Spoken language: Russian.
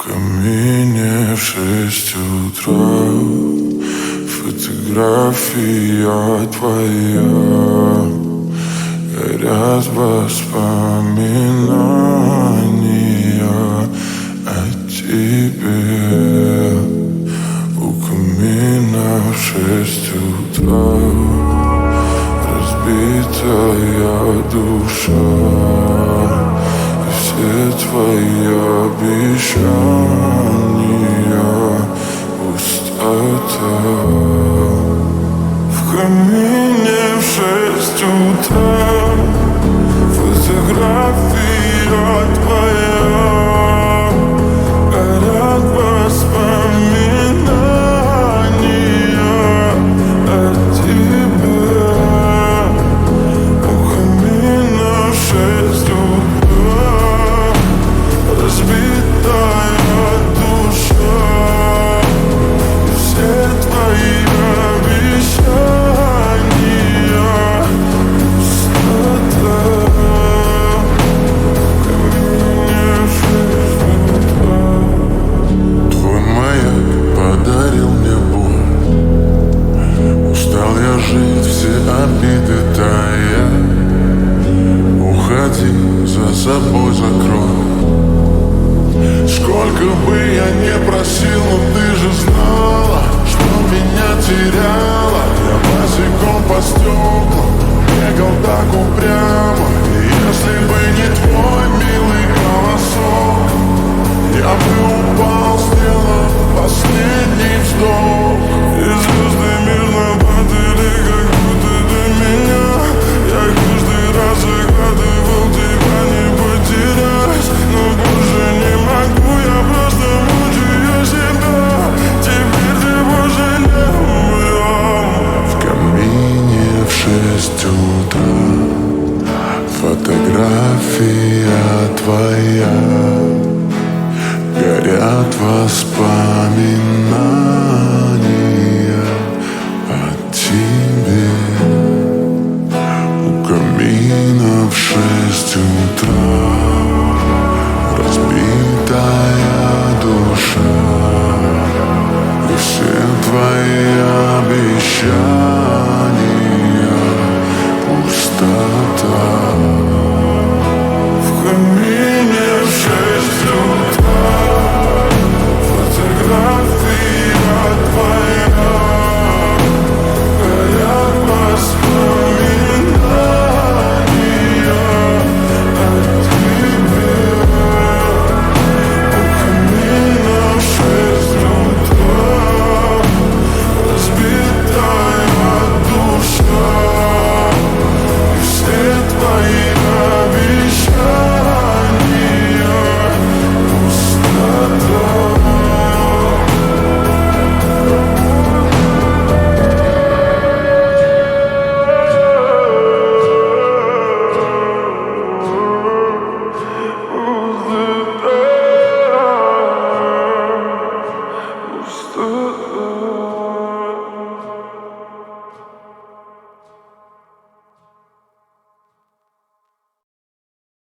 камине в 6 утра фотография твоя. Горят воспоминания о тебе. У камина в 6 утра разбитая душа. И все твои обещания пустота. В камине в 6 утра фотография твоя. Горят воспоминания о тебе. У камина в 6 утра разбитая душа. И все твои обещания пустота. В камине в 6 утра. Твой маяк подарил мне боль. Устал я жить, все обиды тая. Уходи, за собой закрой. Сколько бы я не просил, но ты же знала, что меня теряла. Я босиком по стеклам бегал так упрямо. И если бы не твой милый голосок, я бы упал, сделав последний вздох. И звезды мирно падали, как будто до меня. Я каждый раз загадывал тебя не потерять, но больше не могу, я просто мучаю себя. Теперь ты пожалел. В камине в 6 утра фотография твоя. Горят воспоминания